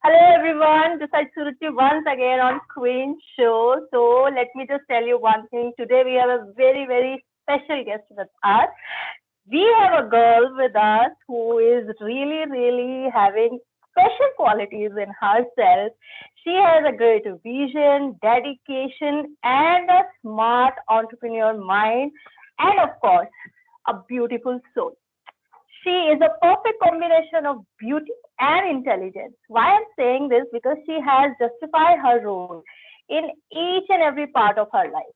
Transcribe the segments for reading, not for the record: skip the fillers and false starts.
Hello everyone, this is Suruchi once again on Queen Show. So let me just tell you one thing. Today we have a very special guest with us. We have a girl with us who is really having special qualities in herself. She has a great vision, dedication, and a smart entrepreneur mind, and of course, a beautiful soul. She is a perfect combination of beauty and intelligence. Why I'm saying this? Because she has justified her role in each and every part of her life.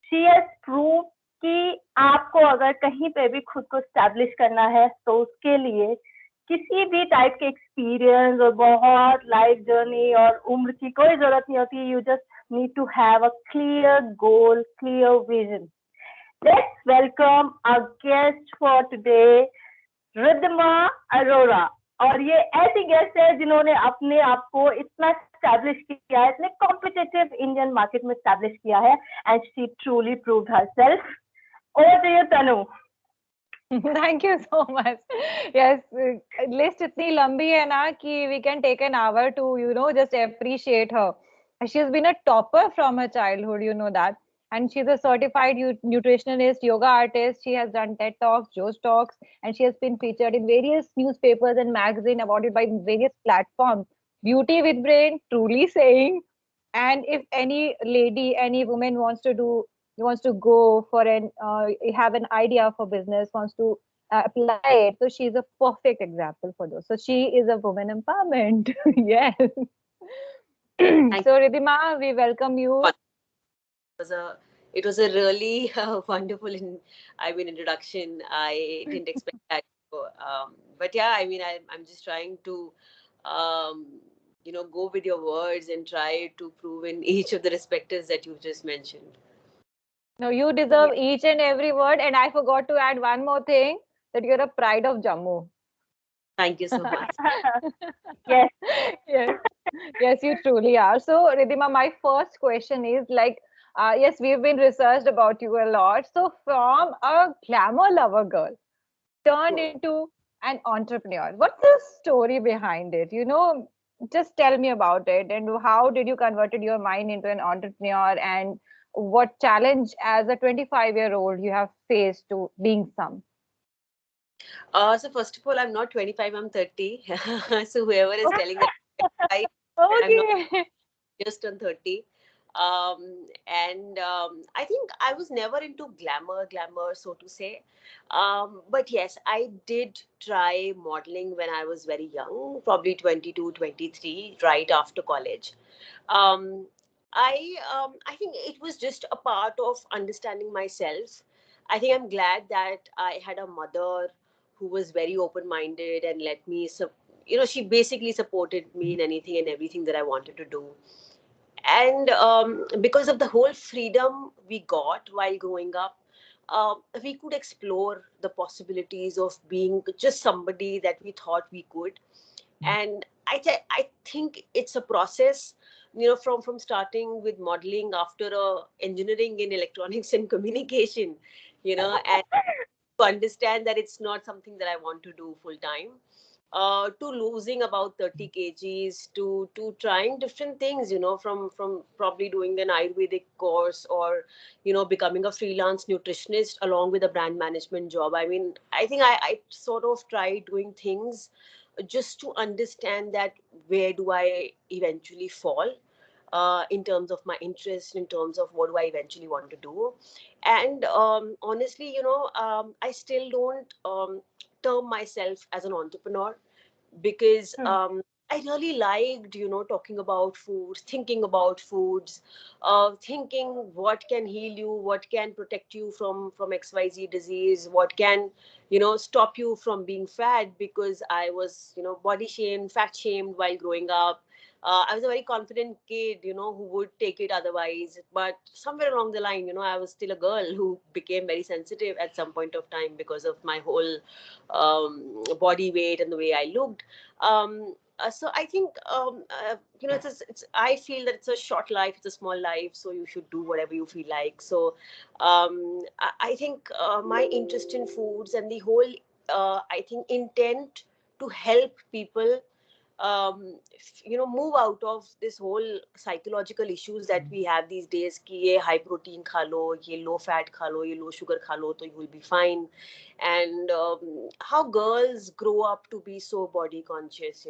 She has proved कि आपको अगर कहीं पे भी खुद को establish करना है तो उसके लिए किसी भी टाइप के एक्सपीरियंस और बहुत लाइफ जर्नी और उम्र की कोई जरूरत नहीं होती. You just need to have a clear goal, clear vision. Let's welcome our guest for today, Riddhima Arora. और ये ऐसी गेस्ट है जिन्होंने अपने आप को इतना स्टैब्लिश किया है, इतने कॉम्पिटिटिव इंडियन मार्केट में स्टैब्लिश किया है, and she truly proved herself. Over to you Tanu. Thank you so much. Yes, list इतनी लंबी है ना कि we can take an hour to just appreciate her. She's been a topper from her childhood, you know that. And she's a certified nutritionist, yoga artist. She has done TED Talks, Joe's Talks, and she has been featured in various newspapers and magazines, awarded by various platforms. Beauty with brain, truly saying. And if any lady, any woman wants to go for an have an idea for business, wants to apply it, so she's a perfect example for those. So she is a woman empowerment. Yes. Thank So Ridhima, we welcome you. it was a really introduction. I didn't expect that. So, but yeah, I'm just trying to um, go with your words and try to prove in each of the respecters that you've just mentioned. No, you deserve each and every word. And I forgot to add one more thing, that you're a pride of Jammu. Thank you so much. Yes. Yes. Yes, you truly are. So, Ridhima, my first question is like, yes, we've been researched about you a lot. So, from a glamour lover girl turned into an entrepreneur, what's the story behind it? Just tell me about it, and how did you converted your mind into an entrepreneur, and what challenge as a 25-year-old you have faced to being some? So first of all, I'm not 25, I'm 30. So whoever is telling that I'm not Okay. just on 30. And I think I was never into glamour, so to say. But yes, I did try modeling when I was very young, probably 22, 23, right after college. Um, I think it was just a part of understanding myself. I think I'm glad that I had a mother who was very open-minded and let me, she basically supported me in anything and everything that I wanted to do. And because of the whole freedom we got while growing up, we could explore the possibilities of being just somebody that we thought we could. And I think it's a process, from starting with modeling after engineering in electronics and communication, and to understand that it's not something that I want to do full time, to losing about 30 kgs, to trying different things, from probably doing an ayurvedic course, or becoming a freelance nutritionist along with a brand management job. I think I sort of tried doing things just to understand that where do I eventually fall, in terms of my interest, in terms of what do I eventually want to do. And honestly, I still don't term myself as an entrepreneur, because I really liked, talking about food, thinking about foods, thinking what can heal you, what can protect you from XYZ disease, what can, stop you from being fat, because I was, body shamed, fat shamed while growing up. I was a very confident kid, who would take it otherwise. But somewhere along the line, I was still a girl who became very sensitive at some point of time because of my whole body weight and the way I looked. So I think, I feel that it's a short life, it's a small life, so you should do whatever you feel like. So I think my interest in foods and the whole, I think, intent to help people move out of this whole psychological issues that we have these days ki ye high protein kha lo, ye low fat kha lo, ye low sugar kha lo, to you will be fine. And how girls grow up to be so body conscious,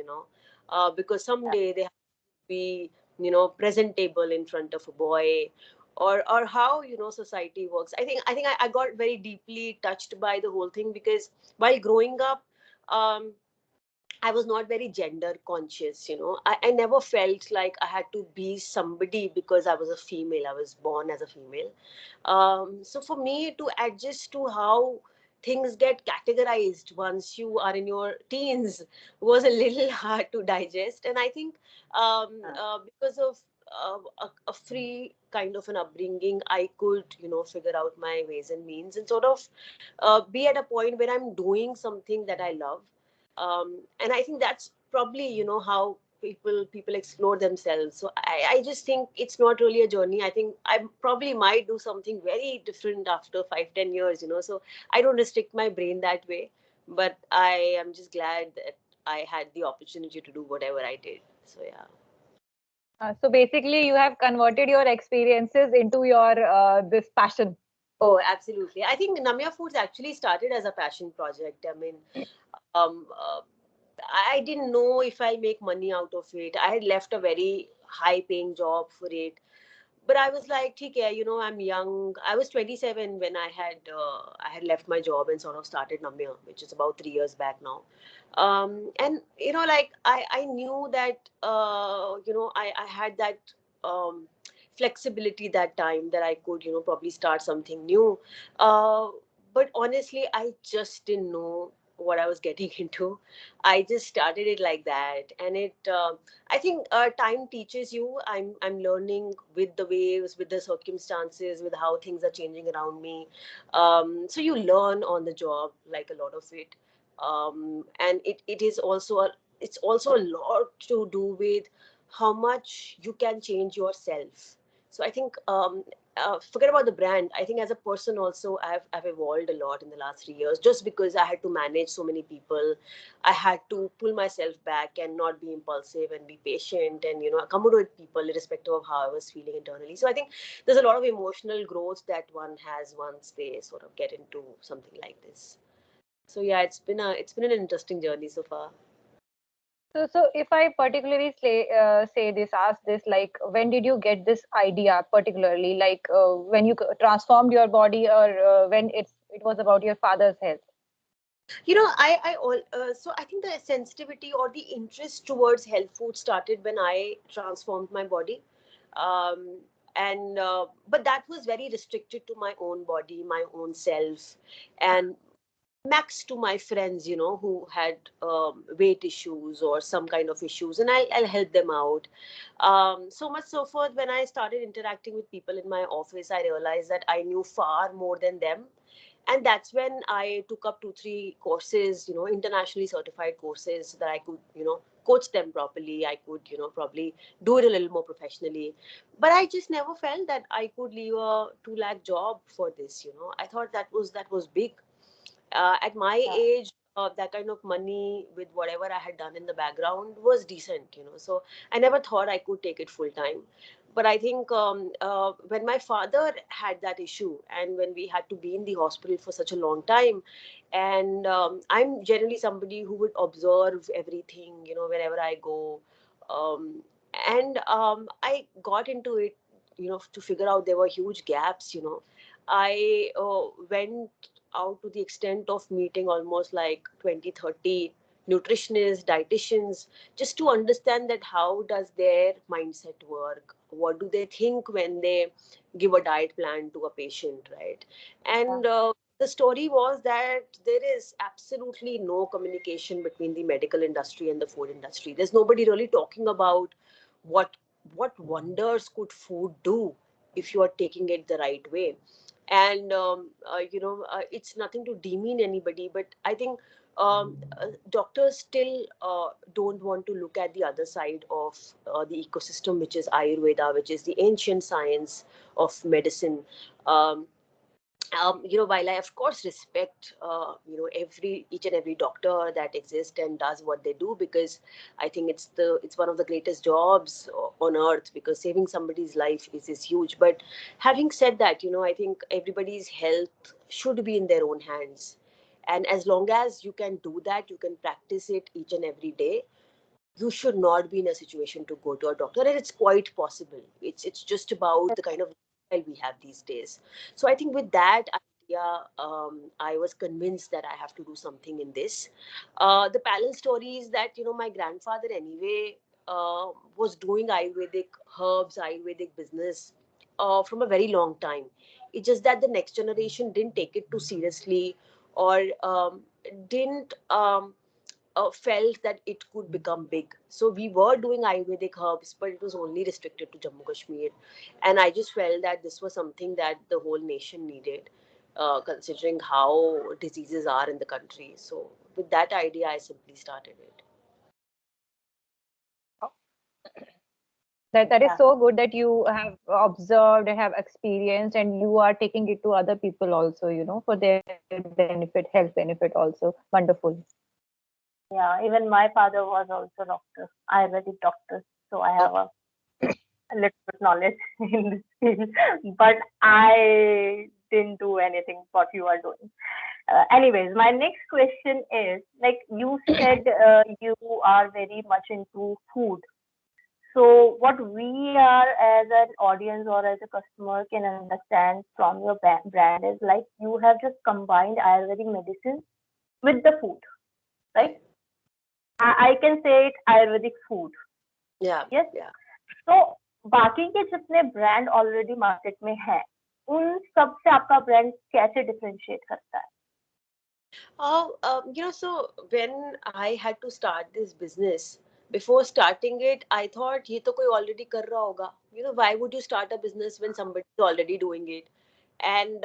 because someday they have to be, presentable in front of a boy, or how, society works. I got very deeply touched by the whole thing, because while growing up, um, I was not very gender conscious, I never felt like I had to be somebody because I was a female. I was born as a female. So for me to adjust to how things get categorized once you are in your teens was a little hard to digest. And I think because of a free kind of an upbringing, I could, figure out my ways and means, and sort of be at a point where I'm doing something that I love. And I think that's probably, how people explore themselves. So I just think it's not really a journey. I think I probably might do something very different after 5-10 years, so I don't restrict my brain that way. But I am just glad that I had the opportunity to do whatever I did. So yeah. So basically, you have converted your experiences into your this passion. Oh, absolutely. I think Namya Foods actually started as a passion project. I mean, um, uh, I didn't know if I'll make money out of it. I had left a very high paying job for it. But I was like, okay, I'm young. I was 27 when I had left my job and sort of started Namya, which is about 3 years back now. And like I knew that I had that flexibility that time, that I could probably start something new. Uh, but honestly, I just didn't know what I was getting into. I just started it like that, and it. I think time teaches you. I'm learning with the waves, with the circumstances, with how things are changing around me. So you learn on the job, like a lot of it. And it is also it's also a lot to do with how much you can change yourself. So I think forget about the brand. I think as a person also, I've evolved a lot in the last 3 years, just because I had to manage so many people. I had to pull myself back and not be impulsive and be patient, and accommodate people irrespective of how I was feeling internally. So I think there's a lot of emotional growth that one has once they sort of get into something like this. So yeah, it's been an interesting journey so far. So if I particularly say this, ask this, like, when did you get this idea, particularly, like when you transformed your body, or when it was about your father's health? So I think the sensitivity or the interest towards health food started when I transformed my body. um, and But that was very restricted to my own body, my own self, and max to my friends, who had weight issues or some kind of issues, and I'll help them out. So much so forth, when I started interacting with people in my office, I realized that I knew far more than them. And that's when I took up 2-3 courses, internationally certified courses, so that I could, coach them properly. I could, probably do it a little more professionally. But I just never felt that I could leave a 2 lakh job for this. I thought that was big. At my Yeah. age, that kind of money with whatever I had done in the background was decent, so I never thought I could take it full time. But I think when my father had that issue, and when we had to be in the hospital for such a long time, and I'm generally somebody who would observe everything, wherever I go. And I got into it, to figure out there were huge gaps. I went out to the extent of meeting almost like 20-30 nutritionists, dietitians, just to understand that how does their mindset work, what do they think when they give a diet plan to a patient, right? Yeah. And the story was that there is absolutely no communication between the medical industry and the food industry. There's nobody really talking about what what wonders could food do if you are taking it the right way. And it's nothing to demean anybody, but I think doctors still don't want to look at the other side of the ecosystem, which is ayurveda, which is the ancient science of medicine. um, while I of course respect, each and every doctor that exists and does what they do, because I think it's one of the greatest jobs on earth, because saving somebody's life is huge. But having said that, I think everybody's health should be in their own hands, and as long as you can do that, you can practice it each and every day, you should not be in a situation to go to a doctor, and it's quite possible. It's just about the kind of lifestyle we have these days. So I think with that idea, I was convinced that I have to do something in this. The parallel story is that my grandfather anyway was doing ayurvedic herbs, ayurvedic business from a very long time. It's just that the next generation didn't take it too seriously, or didn't felt that it could become big. So we were doing Ayurvedic herbs, but it was only restricted to Jammu Kashmir. And I just felt that this was something that the whole nation needed, considering how diseases are in the country. So with that idea, I simply started it. That is Yeah. so good that you have observed and have experienced, and you are taking it to other people also, for their benefit, health benefit also. Wonderful. Yeah, even my father was also doctor, Ayurvedic doctor. So I Oh, have a little bit knowledge in this field, but I didn't do anything what you are doing. Anyways, my next question is like you said, you are very much into food. So what we are as an audience or as a customer can understand from your brand is like you have just combined Ayurvedic medicine with the food, right? right. I can say it Ayurvedic food. Yeah, Yes. yeah. तो बाकी के जितने brand already market में हैं उन सब से आपका ब्रांड कैसे डिफरेंशिएट करता है? So when I had to start this business, before starting it, I thought ये तो कोई already कर रहा होगा. Why would you start a business when somebody is already doing it? And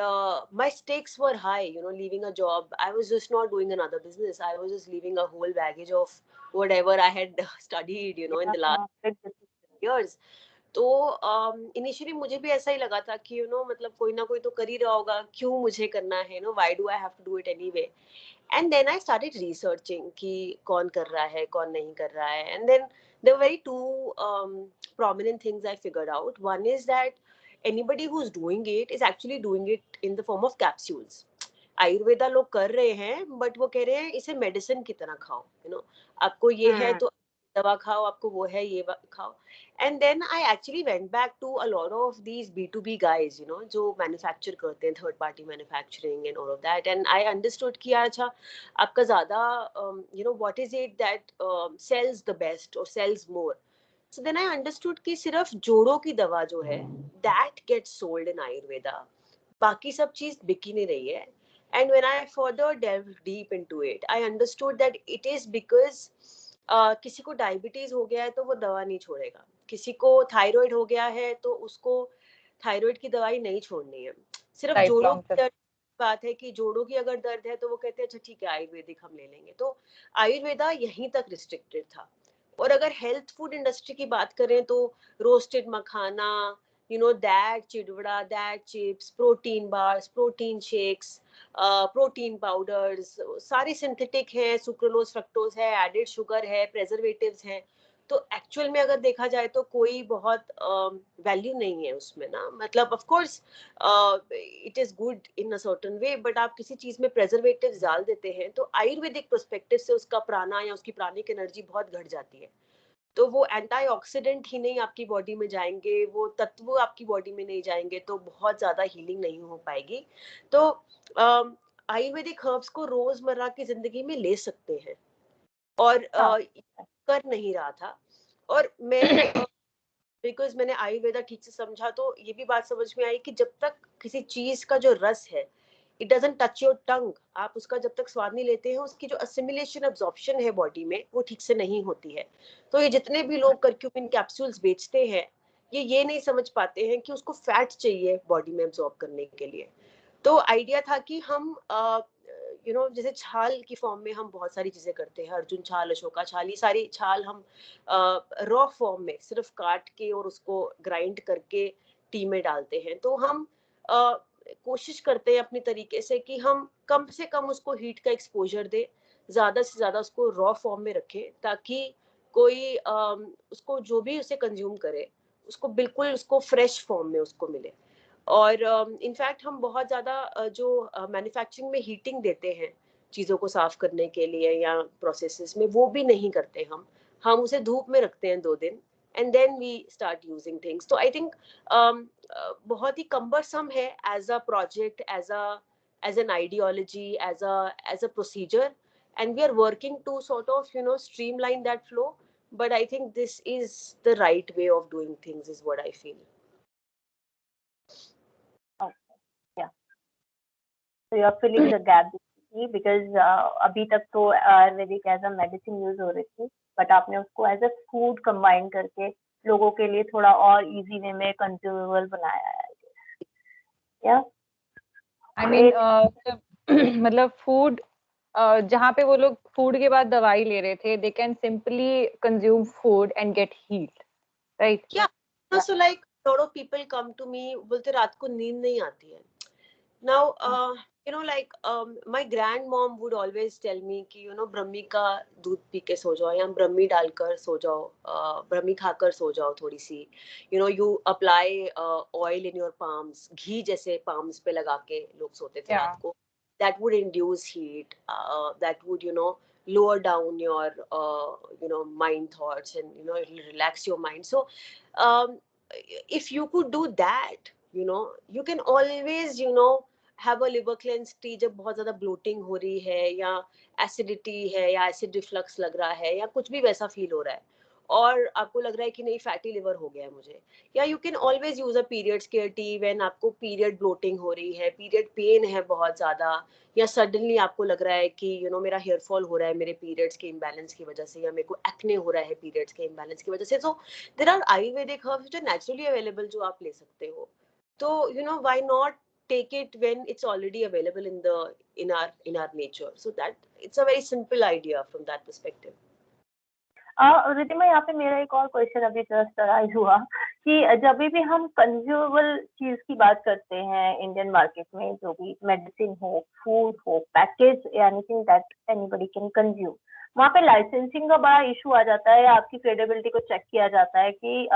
my stakes were high. Leaving a job, I was just not doing another business. I was just leaving a whole baggage of whatever I had studied, in the last years. तो initially मुझे भी ऐसा ही लगा था कि मतलब कोई ना कोई तो कर ही रहा होगा, क्यों मुझे करना है, why do I have to do it anyway. And then I started researching कि कौन कर रहा है, कौन नहीं कर रहा है. And then there were very two prominent things I figured out. One is that anybody who's doing it is actually doing it in the form of capsules. Ayurveda लोग कर रहे हैं, बट वो कह रहे हैं इसे मेडिसिन की तरह खाओ. आपको ये है तो दवा खाओ, आपको वो है ये खाओ. And then I actually went back to a lot of these B2B guys, जो manufacture करते हैं, third party manufacturing and all of that. And I understood कि यार अच्छा आपका ज़्यादा what is it that sells the best or sells more. So then I understood कि सिर्फ जोड़ों की दवा जो है that gets sold in Ayurveda. बाकी सब चीज बिक ही नहीं रही है. And when I further delved deep into it, I understood that it is because किसी को डायबिटीज हो गया है तो वो दवा नहीं छोड़ेगा, किसी को थायराइड हो गया है तो उसको थायराइड की दवाई नहीं छोड़नी है. सिर्फ जोड़ों Lifelong की दर्द बात है कि जोड़ों की अगर दर्द है तो वो कहते हैं अच्छा ठीक है आयुर्वेदिक हम ले लेंगे. तो आयुर्वेदा यहीं तक रिस्ट्रिक्टेड था. और अगर हेल्थ फूड इंडस्ट्री की बात करें तो roasted makhana, that chidvada, that chips, protein bars, protein shakes, protein powders सारे सिंथेटिक है, सुक्रोलोज फ्रक्टोज है, एडेड शुगर है, प्रेजर्वेटिव्स हैं. तो एक्चुअल में अगर देखा जाए तो कोई बहुत वैल्यू नहीं है उसमें ना. मतलब of course it is good in a certain way, but आप किसी चीज में प्रेजर्वेटिव्स डाल देते हैं तो आयुर्वेदिक पर्सपेक्टिव से उसका प्राणा या उसकी प्राणिक एनर्जी बहुत घट जाती है. तो वो एंटीऑक्सीडेंट ही नहीं आपकी बॉडी में जाएंगे, वो तत्व आपकी बॉडी में नहीं जाएंगे, तो बहुत ज्यादा हीलिंग नहीं हो पाएगी. तो आयुर्वेदिक हर्ब्स को रोजमर्रा की जिंदगी में ले सकते हैं, और हाँ. कर नहीं रहा था. और मैं बिकॉज मैंने आयुर्वेदा ठीक से समझा तो ये भी बात समझ में आई कि जब तक किसी चीज का जो रस है, it doesn't touch your tongue, आप उसका जब तक स्वाद नहीं लेते हैं, उसकी जो असिमिलेशन एब्जॉर्प्शन है बॉडी में वो ठीक से नहीं होती है. तो ये जितने भी लोग करक्यूमिन कैप्सूल्स बेचते हैं, ये नहीं समझ पाते हैं कि उसको फैट चाहिए बॉडी में एब्जॉर्ब करने के लिए. तो आइडिया था कि हम जैसे छाल की फॉर्म में हम बहुत सारी चीजें करते हैं, अर्जुन छाल, अशोका छाल, ये सारी छाल हम रॉ फॉर्म में सिर्फ काट के और उसको ग्राइंड करके टी में डालते हैं. तो हम कोशिश करते हैं अपनी तरीके से कि हम कम से कम उसको हीट का एक्सपोजर दे, ज्यादा से ज्यादा उसको रॉ फॉर्म में रखें, ताकि कोई उसको जो भी उसे कंज्यूम करे उसको बिल्कुल उसको फ्रेश फॉर्म में उसको मिले। और इनफैक्ट हम बहुत ज़्यादा जो मैन्युफैक्चरिंग में हीटिंग देते हैं चीज़ों को साफ करने के लिए या प्रोसेसेस में, वो भी नहीं करते हम उसे धूप में रखते हैं 2 दिन, and then we start using things. तो आई थिंक बहुत ही कम्बरसम है as a project, as an ideology, as a procedure, and we are working to sort of streamline that flow, but I think this is the right way of doing things is what I feel. Yeah. So you're filling the gap basically, because अभी तक तो Ayurvedic as a medicine use हो रही थी, but आपने उसको as a food combine करके लोगों के लिए थोड़ा और इजी वे में कंज्यूमेबल बनाया है। या आई मीन मतलब फूड जहाँ पे वो लोग फूड के बाद दवाई ले रहे थे, they can simply consume food and gate heeled, right? Yeah. So like a lot of people come to me बोलते रात को नींद नहीं आती है। Now, like my grandmom would always tell me कि ब्रह्मी का दूध पी के सो जाओ, या ब्रह्मी डालकर सो जाओ, ब्रह्मी खाकर सो जाओ थोड़ी सी, you apply oil in your palms, घी जैसे palms पे लगा के लोग सोते थे रात को, that would induce heat, that would lower down your mind thoughts, and it'll relax your mind. So um, if you could do that, you can always have a liver cleanse tea जब बहुत ज्यादा bloating हो रही है, या acidity है, या acid reflux लग रहा है, या कुछ भी वैसा फील हो रहा है और आपको लग रहा है कि नहीं फैटी लिवर हो गया है मुझे, या you can always use a periods care T when आपको पीरियड ब्लोटिंग हो रही है, पीरियड पेन है बहुत ज्यादा, या सडनली आपको लग रहा है कि मेरा हेयर फॉल हो रहा है मेरे पीरियड्स के इम्बैलेंस की वजह से, या मेरे को एक्ने हो रहा है पीरियड्स के इम्बैलेंस की वजह से। So there are Ayurvedic herbs जो नेचुरली अवेलेबल जो आप ले सकते हो। तो why not take it when it's already available in our nature? So that it's a very simple idea from that perspective. Ridhima, यहाँ पे मेरा एक और क्वेश्चन अभी जस्ट अराइज हुआ कि जब भी हम कंज्यूमेबल चीज की बात करते हैं इंडियन मार्केट में, जो भी मेडिसिन हो, फूड हो, package, anything that anybody can consume, वहाँ पे लाइसेंसिंग का बड़ा इशू आ जाता है। आपकी क्रेडिबिलिटी को चेक किया जाता है कि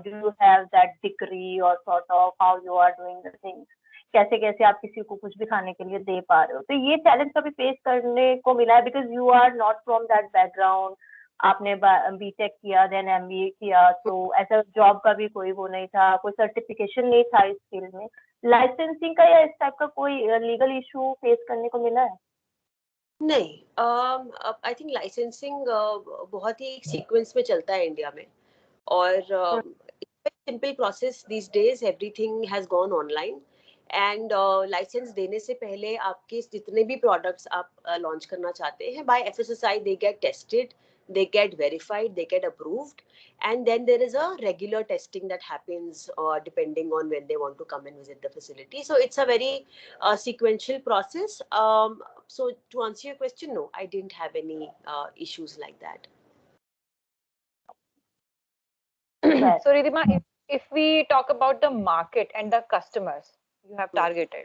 do you have that degree और sort of how you are doing the things, कैसे कैसे आप किसी को कुछ भी खाने के लिए दे पा रहे हो। तो ये चैलेंज कभी फेस करने को मिला है? Because you are not from that background, आपने बीटेक किया, देन एमबीए किया, तो ऐसा जॉब का भी कोई वो नहीं था, कोई सर्टिफिकेशन नहीं था इस फील्ड में। लाइसेंसिंग का या इस टाइप का कोई लीगल इशू फेस करने को मिला है? नहीं, आई थिंक लाइसेंसिंग बहुत ही सीक्वेंस में चलता है इंडिया में, और simple process these days, everything has gone online, and license देने से पहले आपके जितने भी प्रोडक्ट्स आप लॉन्च करना चाहते हैं, by FSSAI they get tested, they get verified, they get approved, and then there is a regular testing that happens depending on when they want to come and visit the facility. So it's a very sequential process. So to answer your question, no, I didn't have any issues like that. So Ridhima, if we talk about the market and the customers you have targeted,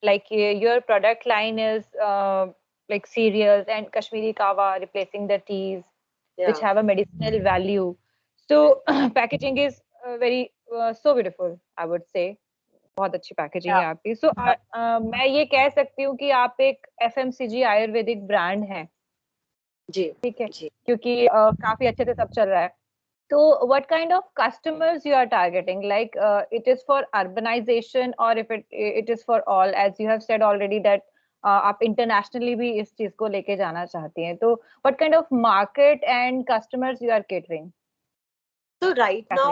like your product line is like cereals and Kashmiri kawa replacing the teas, which have a medicinal value. So packaging is very so beautiful, I would say. बहुत अच्छी packaging है आपकी। सो मैं ये कह सकती हूँ कि आप एक एफएमसीजी आयुर्वेदिक ब्रांड हैं। जी, ठीक है, क्योंकि काफी अच्छे से सब चल रहा है। तो what kind of customers you are targeting? Like it is for urbanization, or if it is for all, as you have said already that आप internationally भी इस चीज को लेके जाना चाहती हैं। तो what kind of market and customers you are catering? So right now,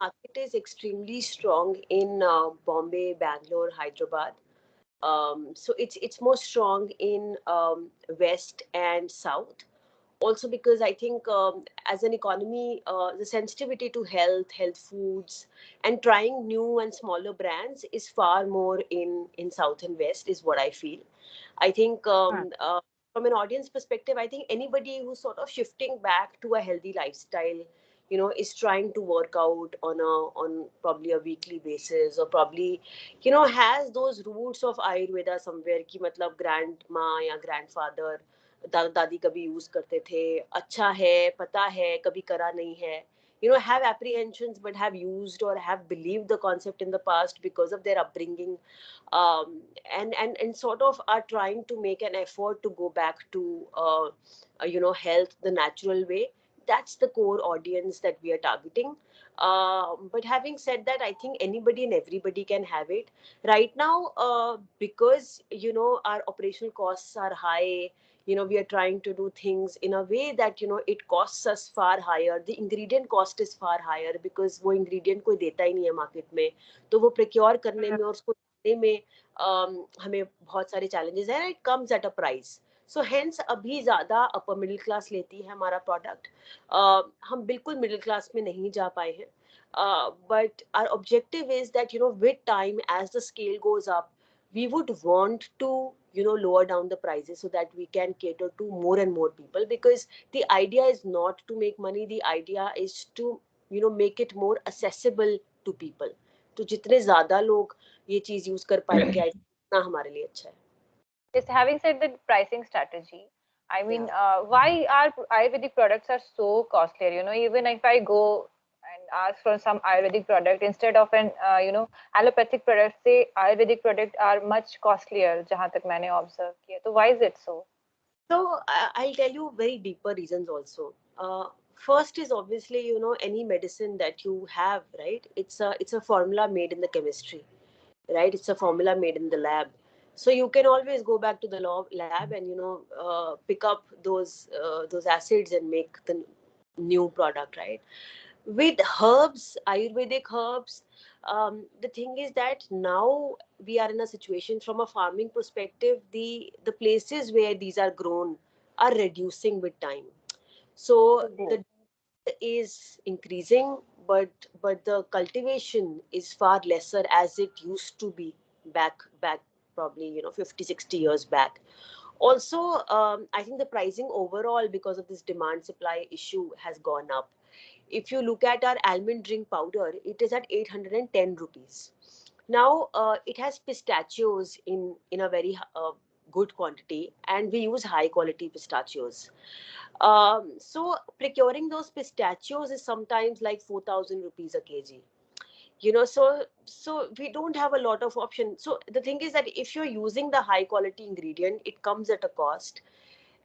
market is extremely strong in Bombay, Bangalore, Hyderabad. So it's more strong in West and South. Also because I think as an economy, the sensitivity to health foods, and trying new and smaller brands is far more in South and West, is what I feel. I think from an audience perspective, I think anybody who's sort of shifting back to a healthy lifestyle, is trying to work out on probably a weekly basis, or probably has those roots of ayurveda somewhere, ki matlab grandma या grandfather दादा दादी कभी use करते थे, अच्छा है, पता है, कभी करा नहीं है, have apprehensions but have used or have believed the concept in the past because of their upbringing, and sort of are trying to make an effort to go back to health the natural way. That's the core audience that we are targeting. But having said that, I think anybody and everybody can have it right now, because our operational costs are high. We are trying to do things in a way that it costs us far higher. The ingredient cost is far higher because वो ingredient कोई देता ही नहीं है market में, तो वो procure करने में और उसको देने में हमें बहुत सारे challenges हैं. It comes at a price. So hence अभी ज़्यादा upper middle class लेती है हमारा product. हम बिल्कुल middle class में नहीं जा पाए हैं. But our objective is that with time, as the scale goes up, we would want to lower down the prices so that we can cater to more and more people, because the idea is not to make money. The idea is to make it more accessible to people. तो जितने ज्यादा लोग ये चीज use कर पाएंगे, उतना हमारे लिए अच्छा है. Just having said the pricing strategy, I mean, why are Ayurvedic products are so costly? Even if I go and ask for some Ayurvedic product instead of an allopathic product, say Ayurvedic product are much costlier. जहाँ तक मैंने observe किया, तो why is it so? So I'll tell you very deeper reasons also. First is obviously any medicine that you have, right? It's a formula made in the chemistry, right? It's a formula made in the lab. So you can always go back to the lab and pick up those acids and make the new product, right? With herbs, Ayurvedic herbs, the thing is that now we are in a situation, from a farming perspective, the places where these are grown are reducing with time. So the is increasing, but the cultivation is far lesser as it used to be back probably 50-60 years back. Also, I think the pricing overall, because of this demand supply issue, has gone up. If you look at our almond drink powder, it is at 810 rupees. Now it has pistachios in a very good quantity, and we use high quality pistachios. So procuring those pistachios is sometimes like 4,000 rupees a kg. So we don't have a lot of option. So the thing is that if you're using the high quality ingredient, it comes at a cost,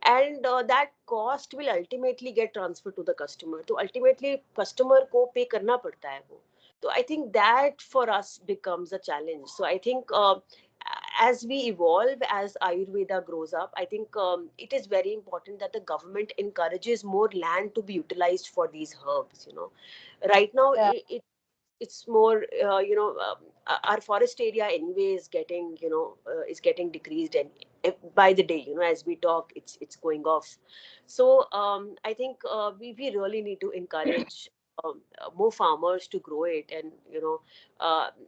and that cost will ultimately get transferred to the customer. So ultimately customer को pay करना पड़ता है वो. So I think that for us becomes a challenge. So I think as we evolve, as Ayurveda grows up, I think it is very important that the government encourages more land to be utilized for these herbs. Right now it's more our forest area anyway is getting decreased, and by the day, as we talk, it's going off. So I think we really need to encourage more farmers to grow it, and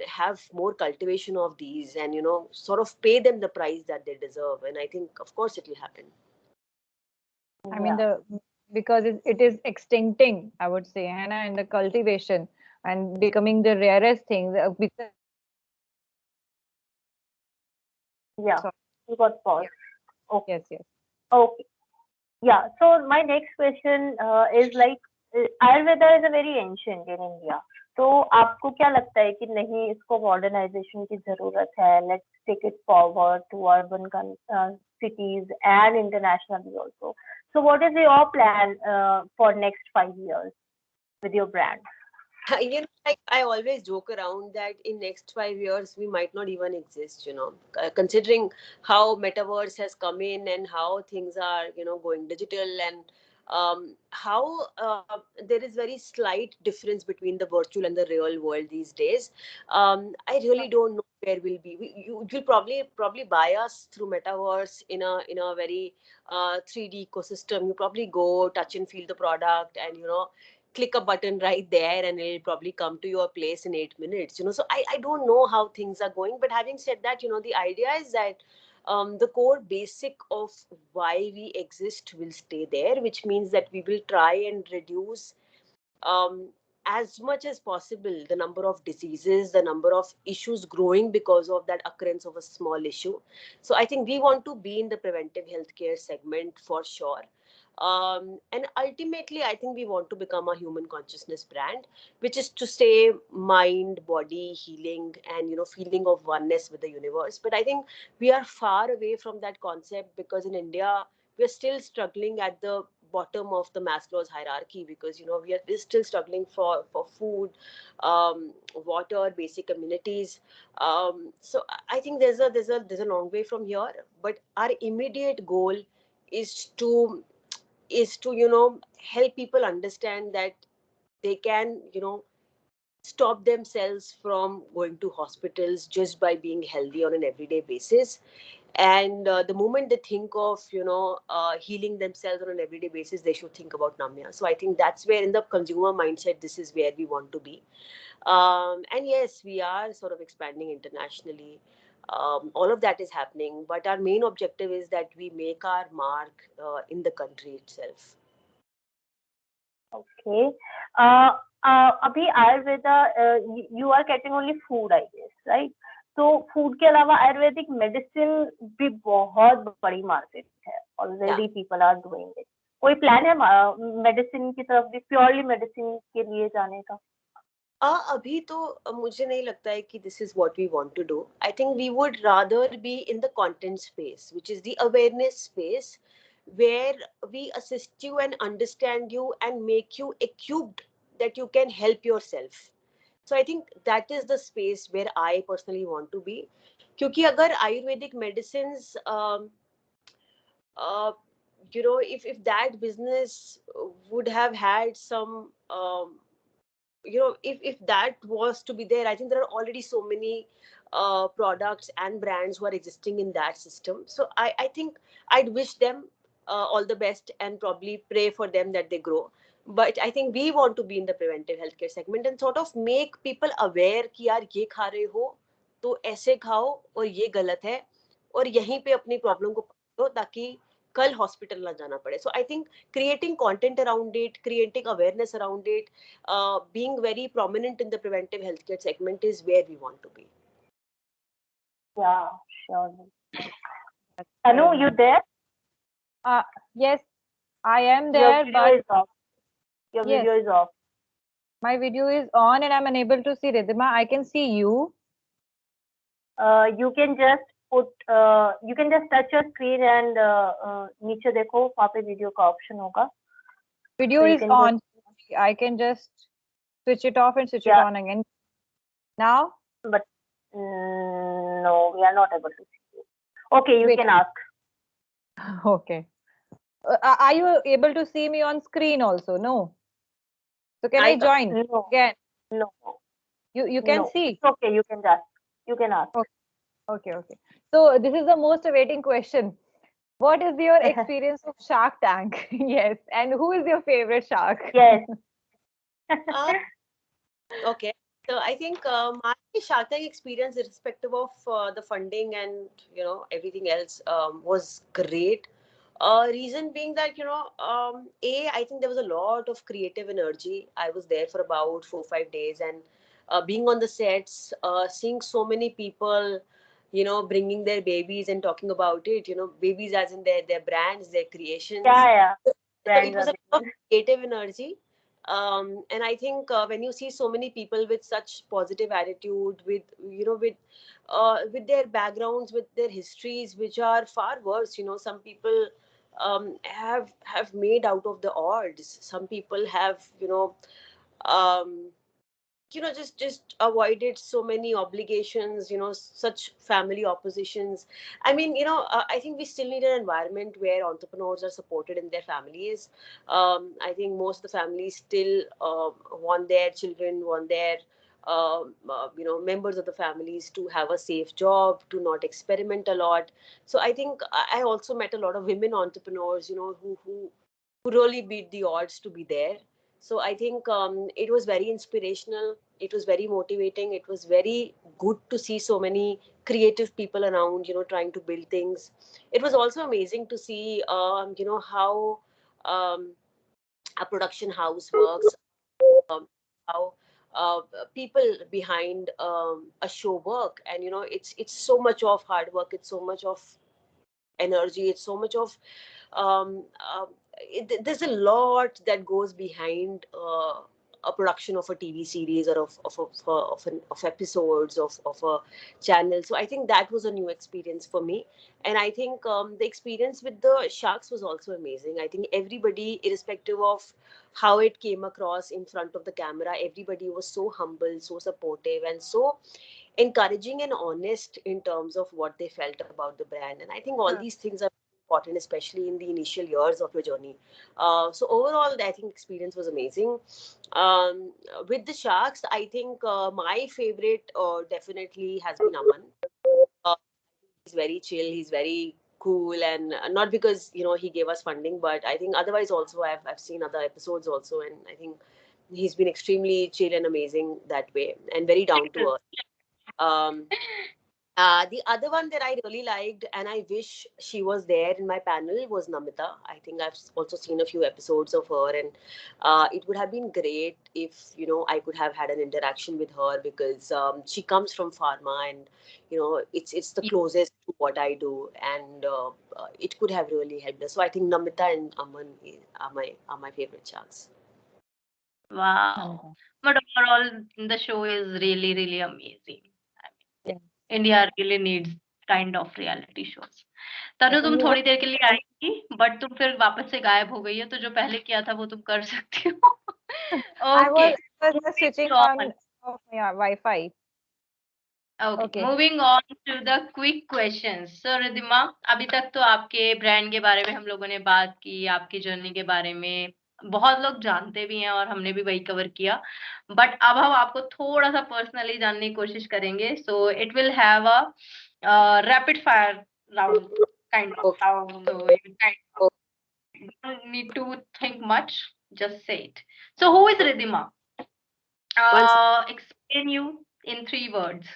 have more cultivation of these, and sort of pay them the price that they deserve, and I think of course it will happen. I mean, because it is extincting, I would say, Hannah, in the cultivation and becoming the rarest thing. Because Yeah, you got paused. Okay. yes. Okay. Yeah. So my next question is like, Ayurveda is a very ancient in India. तो आपको क्या लगता है कि नहीं इसको modernisation की जरूरत है? Let's take it forward to urban cities and internationally also. So what is your plan for next 5 years with your brand? Like I always joke around that in next 5 years we might not even exist. Considering how metaverse has come in and how things are, going digital, and how there is very slight difference between the virtual and the real world these days. I really don't know where we'll be. You'll probably buy us through metaverse in a very 3D ecosystem. You probably go touch and feel the product, and click a button right there, and it'll probably come to your place in 8 minutes. So I don't know how things are going, but having said that, the idea is that the core basic of why we exist will stay there, which means that we will try and reduce as much as possible, the number of diseases, the number of issues growing because of that occurrence of a small issue. So I think we want to be in the preventive healthcare segment for sure. And ultimately, I think we want to become a human consciousness brand, which is to say mind, body, healing, and feeling of oneness with the universe. But I think we are far away from that concept because in India, we're still struggling at the bottom of the Maslow's hierarchy because we're still struggling for food, water, basic amenities. So I think there's a long way from here, but our immediate goal is to help people understand that they can stop themselves from going to hospitals just by being healthy on an everyday basis. And the moment they think of healing themselves on an everyday basis, they should think about namya. So I think that's where in the consumer mindset, this is where we want to be. And yes, we are sort of expanding internationally. All of that is happening, but our main objective is that we make our mark in the country itself. Okay. अभी Ayurveda you are getting only food, I guess, right? तो food के अलावा Ayurvedic medicine भी बहुत बड़ी market है. Already people are doing it. कोई plan है मेडिसिन की तरफ भी, प्योरली मेडिसिन के लिए जाने का? अभी तो मुझे नहीं लगता है कि this is what we want to do. I think we would rather be in the content space, which is the awareness space, where we assist you and understand you and make you equipped that you can help yourself. So I think that is the space where I personally want to be. क्योंकि अगर Ayurvedic medicines uh, if that business would have had some if that was to be there, I think there are already so many products and brands who are existing in that system. So I think I'd wish them all the best and probably pray for them that they grow. But I think we want to be in the preventive healthcare segment and sort of make people aware कि यार ये खा रहे हो तो ऐसे खाओ और ये गलत है और यहीं पे अपनी प्रॉब्लम को पकड़ो ताकि कल हॉस्पिटल ना जाना पड़े. So I think creating content around it, creating awareness around it, being very prominent in the preventive healthcare segment is where we want to be. Yeah, sure. Anu, you there? Yes, I am Your there, video but is off. Your video is off. My video is on and I'm unable to see Ridhima. I can see you. You can just touch your screen and नीचे देखो, वहाँ पे video का option होगा. Video So you is can on. I can just switch it off and switch it on again. Now? But no, we are not able to see you. Okay, you Wait. can ask. Okay. Are you able to see me on screen also? No. So can I join? No. Again? No. You can No. see. It's okay, you can ask. You can ask. Okay. So this is the most awaiting question. What is your experience of Shark Tank? Yes. And who is your favorite shark? Yes. Okay. So I think my Shark Tank experience, irrespective of the funding and everything else, was great. Reason being that I think there was a lot of creative energy. I was there for about 4-5 days, and being on the sets, seeing so many people, bringing their babies and talking about it. Babies as in their brands, their creations. Yeah. So it was a lot of creative energy. And I think when you see so many people with such positive attitude, with their backgrounds, with their histories, which are far worse. Some people have made out of the odds. Some people have um, just avoided so many obligations, such family oppositions. I mean, I think we still need an environment where entrepreneurs are supported in their families. I think most of the families still want their children, want their members of the families to have a safe job, to not experiment a lot. So I think I also met a lot of women entrepreneurs, who really beat the odds to be there. So I think it was very inspirational. It was very motivating. It was very good to see so many creative people around, trying to build things. It was also amazing to see, how a production house works. how people behind a show work, and it's so much of hard work, it's so much of energy, it's so much of um, there's a lot that goes behind a production of a TV series, or of episodes of a channel. So I think that was a new experience for me, and I think the experience with the sharks was also amazing. I think everybody, irrespective of how it came across in front of the camera, everybody was so humble, so supportive, and so encouraging and honest in terms of what they felt about the brand. And I think all these things are important, especially in the initial years of your journey. So overall, I think experience was amazing. With the sharks, I think my favorite definitely has been Aman. Uh, he's very chill, he's very cool, and not because he gave us funding, but I think otherwise also I've seen other episodes also, and I think he's been extremely chill and amazing that way, and very down to earth. um, the other one that I really liked, and I wish she was there in my panel, was Namita. I think I've also seen a few episodes of her, and it would have been great if I could have had an interaction with her, because she comes from pharma, and it's the closest to what I do, and it could have really helped us. So I think Namita and Aman are my favorite sharks. Wow. But overall, the show is really, really amazing. I Yeah. mean, India really needs kind of reality shows. तनु, तुम You थोड़ी देर के लिए आई थी, but तुम फिर वापस से गायब हो गई हो, तो जो पहले किया था वो तुम कर सकती हो. I Okay. was just Moving switching on. on of yeah, Wi-Fi. Okay, Okay. moving on to the quick questions. So Ridhima, अभी तक तो आपके ब्रांड के बारे में हम लोगों ने बात की, आपकी जर्नी के बारे में बहुत लोग जानते भी हैं और हमने भी वही कवर किया. बट अब हम आपको थोड़ा सा पर्सनली जानने की कोशिश करेंगे. So it will have a rapid fire round kind of Okay. round. So you don't need to think much. Just say it. So who is Ridhima? Once, Explain you in 3 words.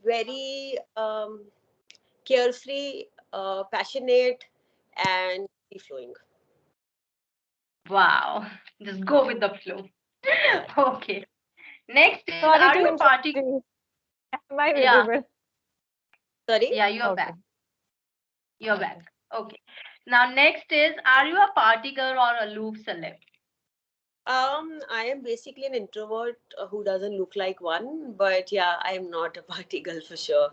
very carefree, passionate, and free flowing. Wow. Just go with the flow. Yeah. Okay. Next is, Sorry are to you a interrupt party? you. Am I Yeah, visible? Sorry. yeah, you're Okay. back. You're Okay. back. Okay. Now, next is, are you a party girl or aloof celeb? I am basically an introvert who doesn't look like one, but yeah, I am not a party girl for sure.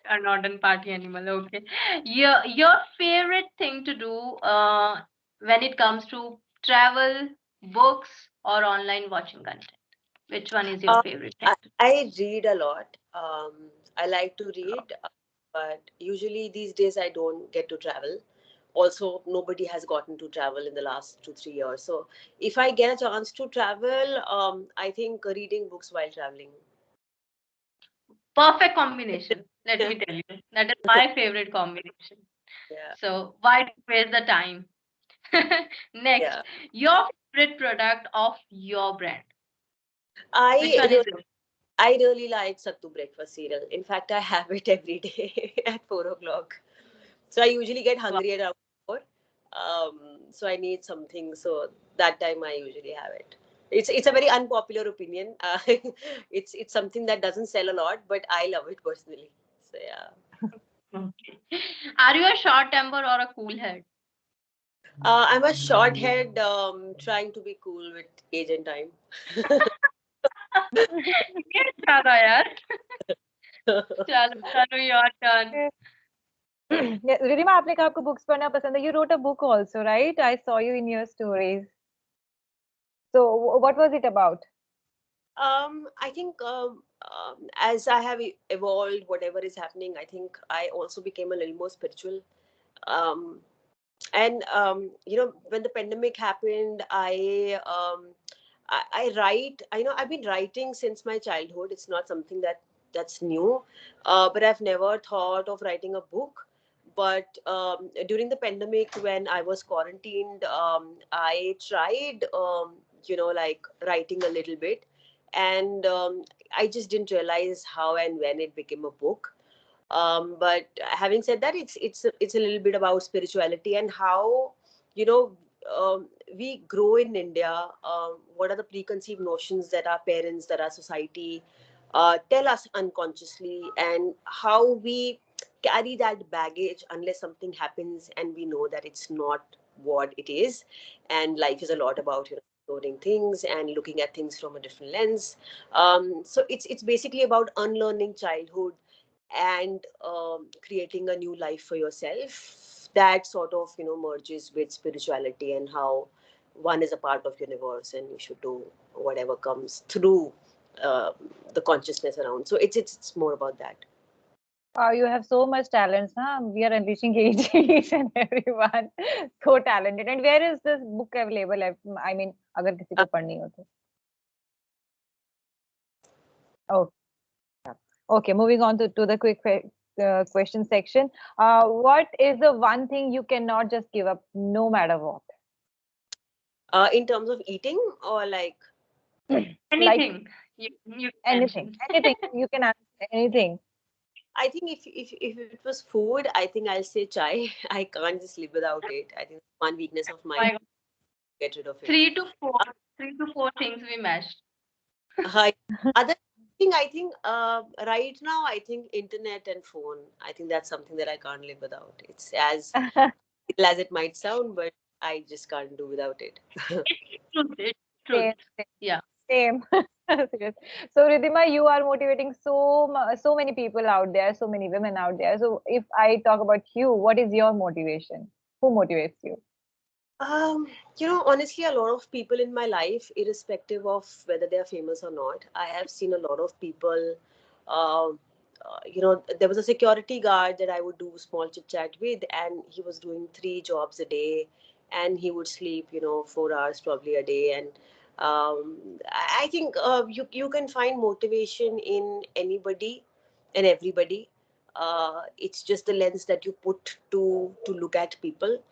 You're not a party animal. Okay. Your favorite thing to do when it comes to travel, books, or online watching content? Which one is your Uh, favorite thing? I read a lot. I like to read, but usually these days I don't get to travel. Also, nobody has gotten to travel in the last 2 3 years. So, if I get a chance to travel, I think reading books while traveling. Perfect combination. Let me tell you. That is my favorite combination. Yeah, So why to waste the time? Next, yeah. your favorite product of your brand. Which I one is really, yours? I really like Sattu breakfast cereal. In fact, I have it every day at 4 o'clock. So I usually get Wow. hungry around 4. So I need something. So that time I usually have it. It's a very unpopular opinion. It's something that doesn't sell a lot, but I love it personally. So yeah. Okay. Are you a short temper or a cool head? I'm a short head, trying to be cool with age and time. ये अच्छा था यार. चलो चलो, your turn. Yeah, Ridhima, आपने कहा आपको books पढ़ना पसंद है. You wrote a book also, right? I saw you in your stories. So, what was it about? I think as I have evolved, whatever is happening, I think I also became a little more spiritual. Um, and when the pandemic happened, I write. I know I've been writing since my childhood. It's not something that's new, but I've never thought of writing a book. But during the pandemic, when I was quarantined, I tried like writing a little bit, and I just didn't realize how and when it became a book. But having said that, it's a little bit about spirituality and how you know we grow in India, what are the preconceived notions that our parents, that our society tell us unconsciously, and how we carry that baggage unless something happens and we know that it's not what it is. And life is a lot about, exploring things and looking at things from a different lens. So it's basically about unlearning childhood and creating a new life for yourself that sort of merges with spirituality, and how one is a part of universe and you should do whatever comes through uh, the consciousness around. So it's more about that. You have so much talent, huh? We are unleashing each and everyone. So talented. And where is this book available? I mean, अगर किसी को पढ़नी हो तो. Oh, okay. Moving on to the quick question section. What is the one thing you cannot just give up, no matter what? In terms of eating, or like Like Anything you anything, mentioned. anything. You can answer anything. I think if it was food, I think I'll say chai. I can't just live without it. I think it's one weakness of mine. My God. Get rid of it. Three to four, three to four things we mashed. Hi. Other thing, I think right now, I think internet and phone. I think that's something that I can't live without. It's as ill as it might sound, but I just can't do without it. It's truth. It's truth. Same, same. Yeah. Same. Serious. So Ridhima, you are motivating so many people out there, so many women out there. So if I talk about you, what is your motivation? Who motivates you? Honestly, a lot of people in my life, irrespective of whether they are famous or not, I have seen a lot of people. Uh, there was a security guard that I would do small chit chat with, and he was doing 3 jobs a day, and he would sleep, 4 hours probably a day. And I think you can find motivation in anybody and everybody. It's just the lens that you put to look at people.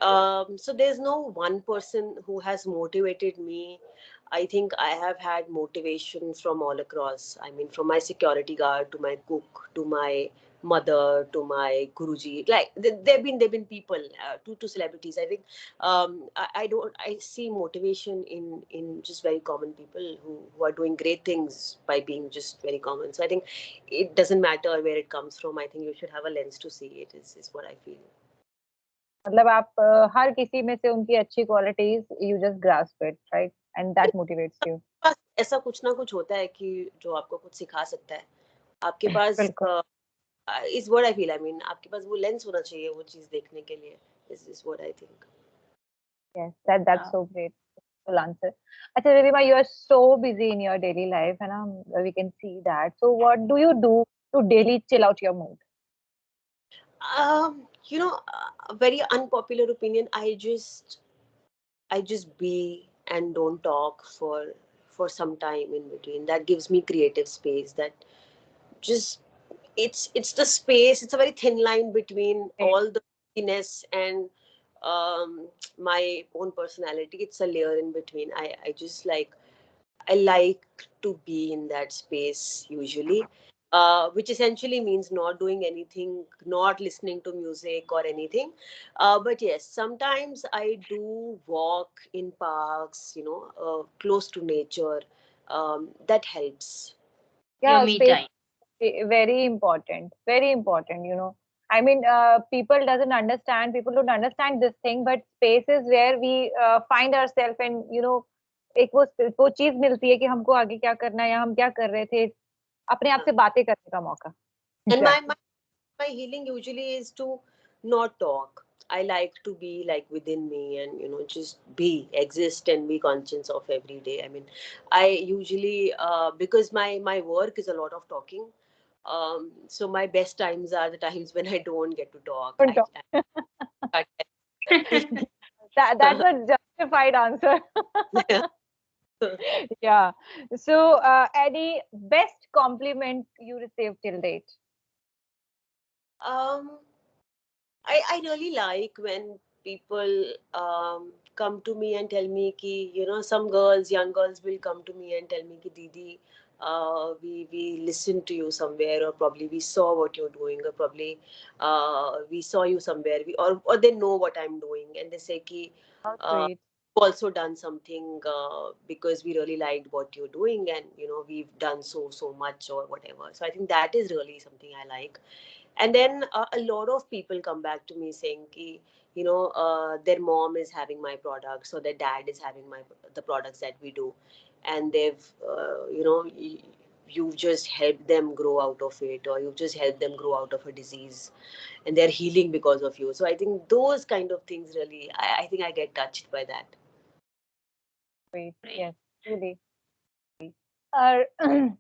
So there's no one person who has motivated me. I think I have had motivation from all across. I mean, from my security guard to my cook to my mother to my guruji. Like they've been people to celebrities. I think I don't I see motivation in just very common people who are doing great things by being just very common. So I think it doesn't matter where it comes from. I think you should have a lens to see it. Is what I feel. मतलब आप हर किसी में से उनकी अच्छी qualities you just grasp it, right? And that motivates you. पास ऐसा कुछ ना कुछ होता है कि जो आपको कुछ सिखा सकता है आपके पास बिल्कुल. Is what I feel I mean आपके पास वो लेंस होना चाहिए वो चीज देखने के लिए is what I think Yes, that's so great. Full answer. Achha, Ridhima, you are so busy in your daily life, and we can see that. So, what do you do to daily chill out your mood? a very unpopular opinion. I just be and don't talk for some time in between. That gives me creative space. That just it's the space. It's a very thin line between Okay. all the busyness and my own personality. It's a layer in between. I like to be in that space usually, which essentially means not doing anything, not listening to music or anything. But yes, sometimes I do walk in parks, close to nature. That helps. Your Yeah, me space time. very important. Very important. I mean, people don't understand this thing, but spaces where we find ourselves, and एक वो चीज मिलती है कि हमको आगे क्या करना है या हम क्या कर रहे थे, अपने आप Uh, से बातें करने का मौका. And Exactly. my healing usually is to not talk. I like to be like within me and just be, exist and be conscious of every day. I mean, I usually because my work is a lot of talking. So my best times are the times when I don't get to talk. Don't talk. I That's a justified answer. Yeah. So, any best compliment you received till date? um I really like when people come to me and tell me ki, some girls, young girls will come to me and tell me ki, Didi, we listened to you somewhere, or probably we saw what you're doing, or probably we saw you somewhere, or they know what I'm doing, and they say ki, How Uh, sweet. also done something because we really liked what you're doing, and we've done so much or whatever. So I think that is really something I like. And then a lot of people come back to me saying ki, their mom is having my products or their dad is having the products that we do, and they've you've just helped them grow out of it, or you've just helped them grow out of a disease, and they're healing because of you. So I think those kind of things really, I think I get touched by that. Sweet. Yes, truly. Or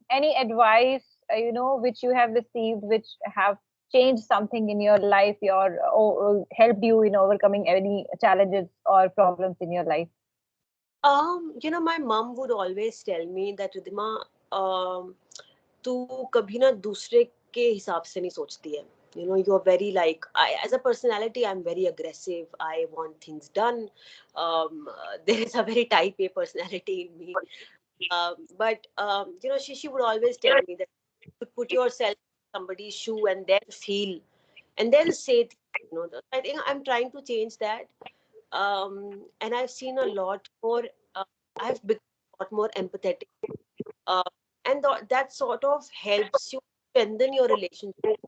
any advice, which you have received, which have changed something in your life, or helped you in overcoming any challenges or problems in your life? My mom would always tell me that Ridhima, तू कभी ना दूसरे के हिसाब से नहीं सोचती है. You are very like, as a personality, I'm very aggressive. I want things done. There is a very type A personality in me. But she would always tell me that you put yourself in somebody's shoe and then feel and then say things, I think I'm trying to change that. And I've seen a lot more. Uh, I've become a lot more empathetic, uh, and that sort of helps you strengthen your relationship,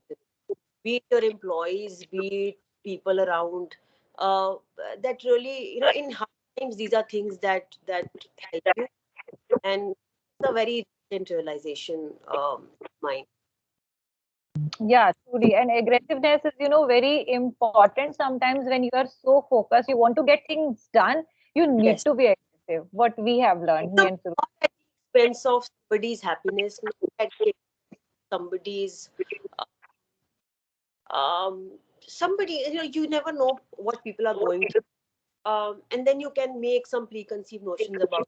be it your employees, be it people around. Uh, that really, in hard times, these are things that help you, and it's a very recent realization mine. Yeah, truly. And aggressiveness is, very important. Sometimes when you are so focused, you want to get things done, you need Yes, to be aggressive. What we have learned, me not and Suru. at the expense of somebody's happiness, not at the expense of somebody's somebody, you never know what people are going through, and then you can make some preconceived notions about,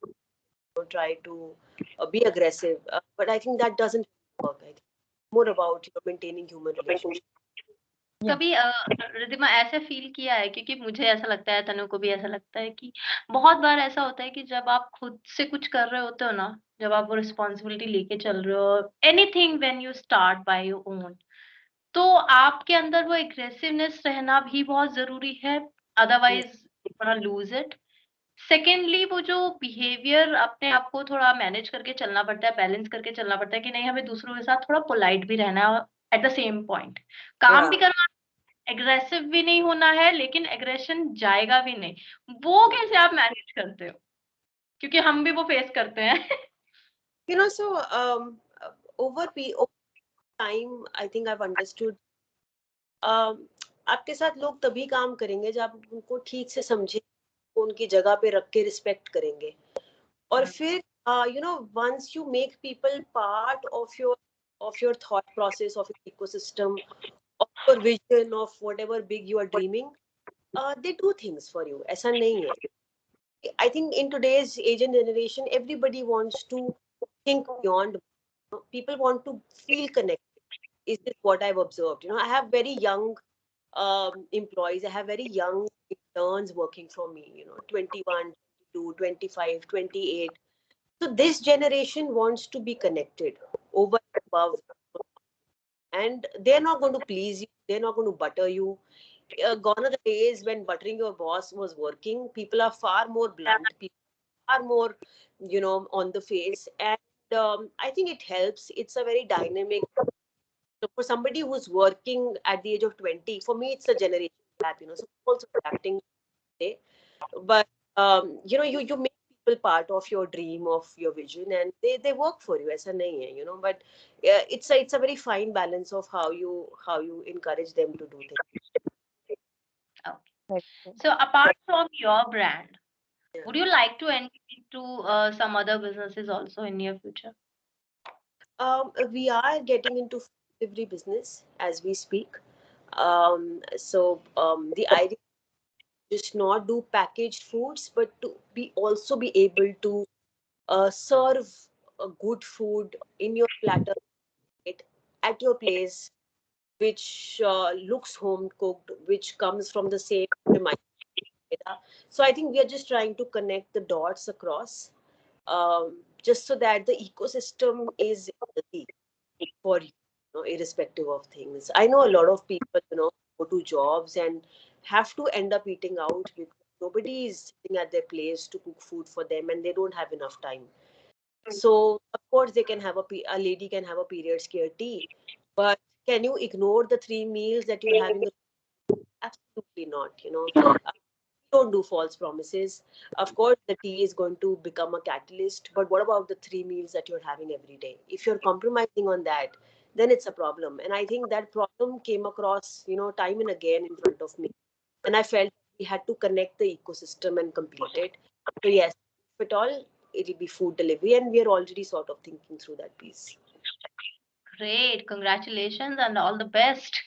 try to be aggressive, but I think that doesn't work. I think more about maintaining human relationships. Yeah. कभी रिद्धिमा ऐसे feel किया है, क्योंकि मुझे ऐसा लगता है, तनु को भी ऐसा लगता है कि बहुत बार ऐसा होता है कि जब आप खुद से कुछ कर रहे होते हो ना, जब आप वो रिस्पॉन्सिबिलिटी लेके चल रहे हो, anything when you start by your own, तो आपके अंदर वो एग्रेसिवनेस रहना भी बहुत ज़रूरी है, otherwise you gonna loose it. Secondly वो जो बिहेवियर अपने आप को थोड़ा मैनेज करके चलना पड़ता है, बैलेंस करके चलना पड़ता है कि नहीं, हमें दूसरों के साथ थोड़ा पोलाइट भी रहना है एट द सेम पॉइंट। काम भी Yeah. करना, एग्रेसिव भी नहीं होना है, लेकिन एग्रेशन जाएगा भी नहीं। वो कैसे आप मैनेज करते हो? क्योंकि हम भी वो फेस करते हैं। So over time, I think I've understood. आपके साथ लोग तभी काम करेंगे जब आप उनको ठीक से समझे, उनकी जगह पे रख के रिस्पेक्ट करेंगे, और फिर once you make people part of your thought process, of your ecosystem, of your vision, of whatever big you are dreaming, they do things for you. ऐसा नहीं है. I think in today's age and generation, everybody wants to think beyond. People want to feel connected. Is this what I've observed? I have very young employees. I have very young interns working for me. 21, 22, 25, 28. So this generation wants to be connected over and above, and they're not going to please you. They're not going to butter you. Gone are the days when buttering your boss was working. People are far more blunt. People are more, on the face, and I think it helps. It's a very dynamic. So for somebody who's working at the age of 20, for me, it's a generation gap. So I'm also adapting today. But you make people part of your dream, of your vision, and they work for you. ऐसा नहीं है. But it's a very fine balance of how you encourage them to do things. Okay. Right. So apart from your brand, Yeah. would you like to enter into some other businesses also in near future? We are getting into food delivery business as we speak. The idea is just not do packaged foods, but to be able to serve a good food in your platter, right, at your place, which looks home cooked, which comes from the same premise. So I think we are just trying to connect the dots across, just so that the ecosystem is healthy for you, irrespective of things. I know a lot of people, go to jobs and have to end up eating out nobody is sitting at their place to cook food for them, and they don't have enough time. So of course they can have a lady can have a period care tea, but can you ignore the 3 meals that you have in the? Absolutely not. Don't do false promises. Of course, the tea is going to become a catalyst, but what about the 3 meals that you're having every day? If you're compromising on that, then it's a problem. And I think that problem came across, time and again in front of me. And I felt we had to connect the ecosystem and complete it. So, yes, if at all, it'll be food delivery. And we are already sort of thinking through that piece. Great. Congratulations and all the best.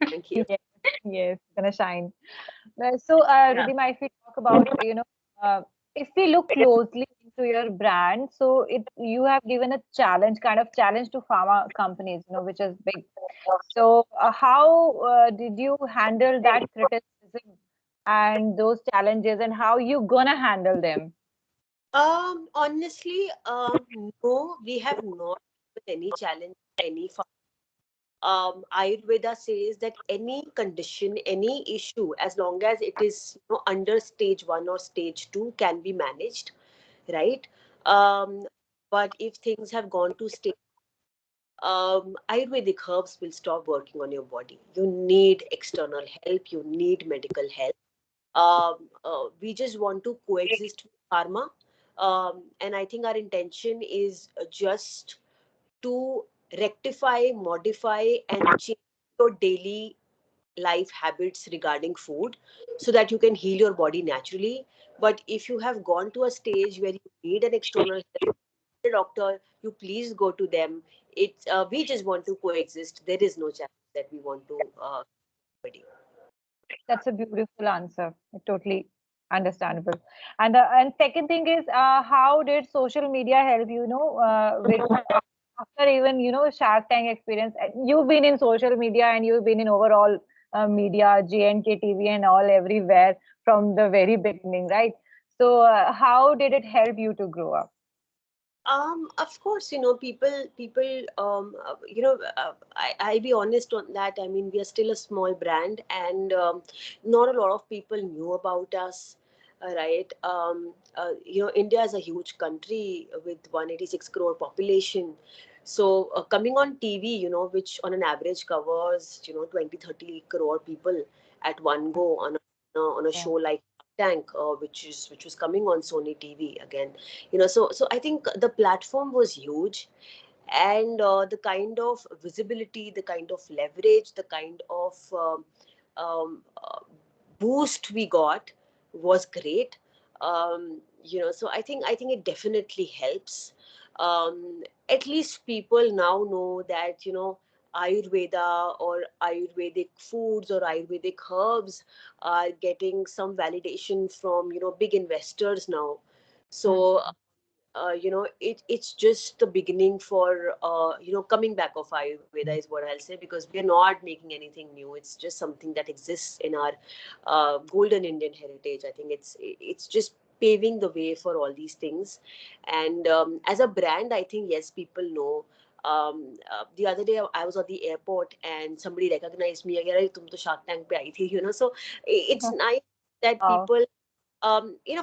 Thank you. Yes, yes, gonna shine. So, Yeah. Ridhima, if we talk about, if we look closely into your brand, so you have given a kind of challenge to pharma companies, which is big. So, how did you handle that criticism and those challenges, and how you gonna handle them? Honestly, no, we have not given any challenge, any Ayurveda says that any condition, any issue, as long as it is under stage 1 or stage 2, can be managed, right? Um, but if things have gone to stage, Ayurvedic herbs will stop working on your body. You need external help. You need medical help. We just want to coexist with pharma, and I think our intention is just to rectify, modify, and change your daily life habits regarding food so that you can heal your body naturally. But if you have gone to a stage where you need an external help, the doctor, you please go to them. We just want to coexist. There is no challenge that we want to. That's a beautiful answer. Totally understandable. And second thing is, how did social media help you, with after even Shark Tank experience? You've been in social media and you've been in overall media, JNK TV and all everywhere from the very beginning, right? So, how did it help you to grow up? Of course, people, I'll be honest on that. I mean, we are still a small brand, and not a lot of people knew about us, right? India is a huge country with 186 crore population. So, coming on TV, which on an average covers, 20, 30 crore people at one go on a Yeah. show like Tank, which was coming on Sony TV again. So I think the platform was huge, and the kind of visibility, the kind of leverage, the kind of um, uh, boost we got was great. So I think it definitely helps. At least people now know that Ayurveda or Ayurvedic foods or Ayurvedic herbs are getting some validation from big investors now. Mm. So it's just the beginning for coming back of Ayurveda is what I'll say, because we're not making anything new. It's just something that exists in our golden Indian heritage. I think it's just paving the way for all these things. And as a brand, I think yes, people know. The other day I was at the airport and somebody recognized me. "Yaar, tum to Shark Tank pe aayi thi," so it's nice that Wow. people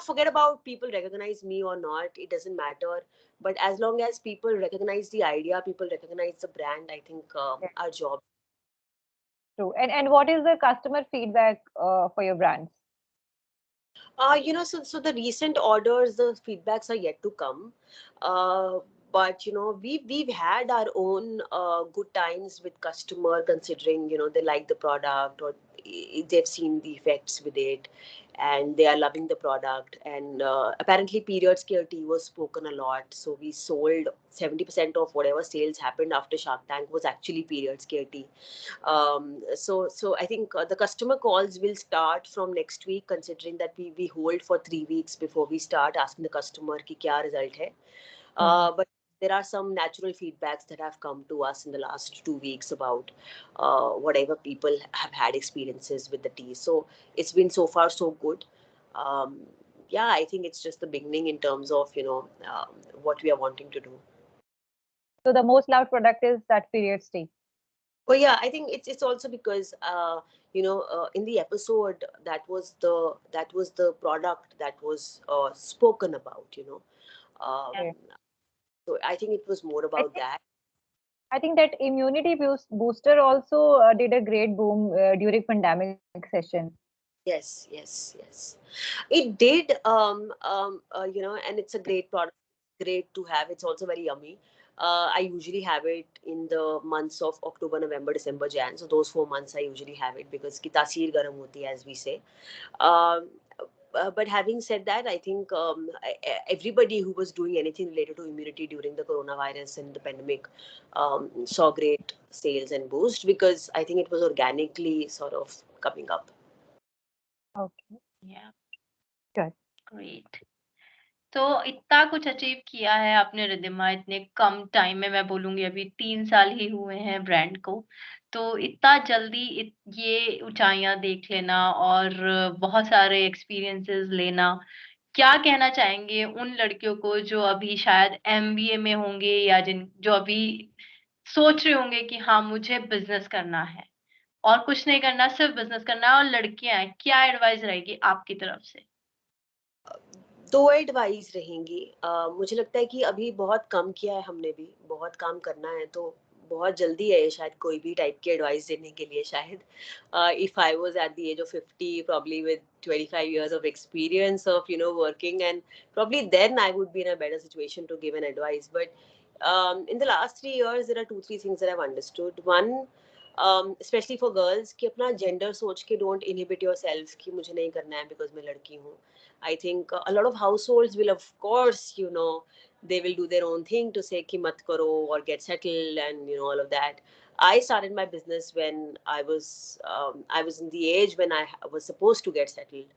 forget about people recognize me or not. It doesn't matter. But as long as people recognize the idea, people recognize the brand, I think Yeah, our job. true. And what is the customer feedback for your brands? So the recent orders, the feedbacks are yet to come. Uh, but we've had our own good times with customer, considering they like the product, or they've seen the effects with it, and they are loving the product. And apparently, periods care tea was spoken a lot. So we sold 70% of whatever sales happened after Shark Tank was actually periods care tea. So I think the customer calls will start from next week, considering that we hold for 3 weeks before we start asking the customer ki kya result hai. Mhm. But there are some natural feedbacks that have come to us in the last 2 weeks about whatever people have had experiences with the tea. So it's been so far so good. um, yeah, I think it's just the beginning in terms of what we are wanting to do. So the most loved product is that period tea. Oh yeah, I think it's also because in the episode that was the product that was spoken about. Um, Yeah. Okay. so I think it was more I about think that. I think that immunity booster also did a great boom during pandemic session. Yes, yes, yes. It did, and it's a great product. Great to have. It's also very yummy. I usually have it in the months of October, November, December, Jan. So those 4 months I usually have it because ki taseer garam hoti hai, as we say. Um, but having said that, I think everybody who was doing anything related to immunity during the coronavirus and the pandemic saw great sales and boost because I think it was organically sort of coming up. Okay, Yeah, good. great. तो इतना कुछ achieve किया है आपने रिद्धिमा इतने कम time में मैं बोलूंगी अभी 3 साल ही हुए हैं ब्रांड को तो इतना जल्दी ये ऊंचाइयां देख लेना और बहुत सारे एक्सपीरियंसेस लेना क्या कहना चाहेंगे उन लड़कियों को जो अभी शायद एमबीए में होंगे या जिन जो अभी सोच रहे होंगे कि हाँ मुझे बिजनेस करना है और कुछ नहीं करना सिर्फ बिजनेस करना है और लड़कियां हैं क्या एडवाइस रहेगी आपकी तरफ से दो एडवाइस रहेंगी मुझे लगता है कि अभी बहुत कम किया है हमने भी बहुत काम करना है तो बहुत जल्दी है ये शायद कोई भी टाइप की एडवाइस देने के लिए शायद if I was at the age of 50 probably with 25 years of experience of working and probably then I would be in a better situation to give an advice but in the last 3 years there are two three things that I've understood one especially for girls कि अपना gender सोच के don't inhibit your self कि मुझे नहीं करना है because मैं लड़की हूँ I think a lot of households will, of course, they will do their own thing to say ki mat karo or get settled and all of that. I started my business when I was in the age when was supposed to get settled.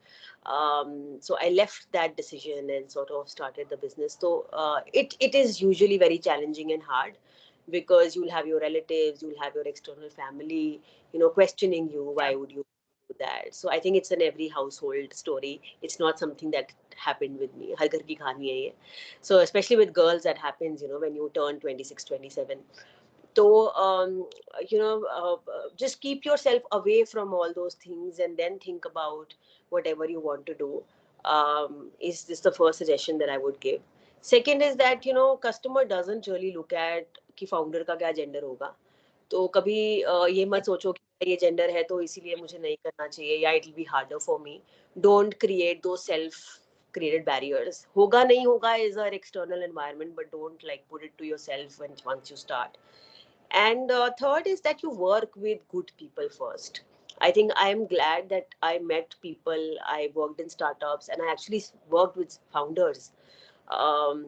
So I left that decision and sort of started the business. So it is usually very challenging and hard because you'll have your relatives, you'll have your external family, questioning you, why would you do that? So I think it's in every household story. It's not something that happened with me. हर घर की कहानी है ये. So especially with girls, that happens, when you turn 26, 27. So, just keep yourself away from all those things and then think about whatever you want to do. Is this the first suggestion that I would give? Second is that, customer doesn't really look at कि founder का क्या gender होगा. तो कभी ये मत सोचो कि ये जेंडर है तो इसीलिए मुझे नहीं करना चाहिए या it will be harder for me don't create दो सेल्फ created barriers होगा नहीं होगा is our external environment but don't like put it to yourself when once you start and third is that you work with good people first. I think I am glad that I met people, I worked in startups and I actually worked with founders, um,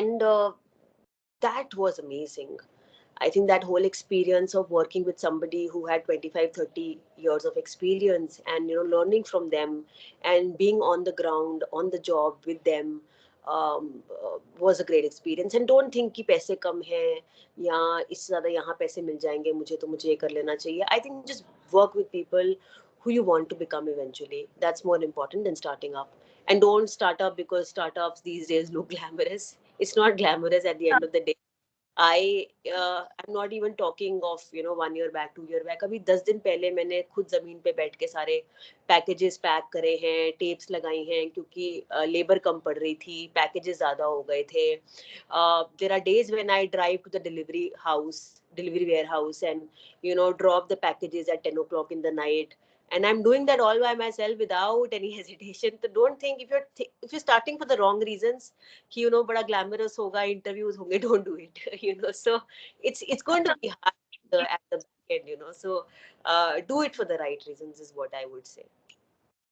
and that was amazing. I think that whole experience of working with somebody who had 25, 30 years of experience and, learning from them and being on the ground, on the job with them was a great experience. And don't think कि पैसे कम हैं या इससे ज़्यादा यहाँ पैसे मिल जाएंगे मुझे ये कर लेना चाहिए. I think just work with people who you want to become eventually. That's more important than starting up. And don't start up because startups these days look glamorous. It's not glamorous at the end of the day. I'm not even talking of 1 year back 2 year back अभी 10 दिन पहले मैंने खुद जमीन पे बैठ के सारे पैकेजेस पैक करे हैं टेप्स लगाई हैं क्योंकि लेबर कम पड़ रही थी पैकेजेस ज्यादा हो गए थे there are days when I drive to the delivery warehouse and drop the packages at 10 o'clock in the night and I'm doing that all by myself without any hesitation so don't think if you're starting for the wrong reasons कि बड़ा glamorous होगा interviews होंगे don't do it so it's going to be hard at the back end so do it for the right reasons is what I would say.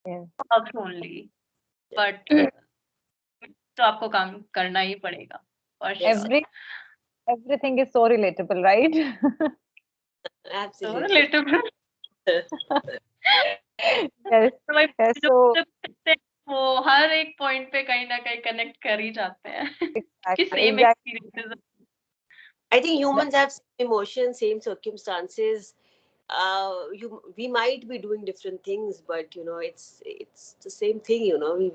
Yes. works only but तो आपको काम करना ही पड़ेगा for Yes, sure. Every everything is so relatable, right? So absolutely. relatable. Yes. तो भाई Yes. जो So जब करते हैं, वो हर एक पॉइंट पे कहीं ना कहीं कनेक्ट कर ही जाते हैं कि exactly, same exactly. Experiences I think humans have same emotions same circumstances we might be doing different things but it's the same thing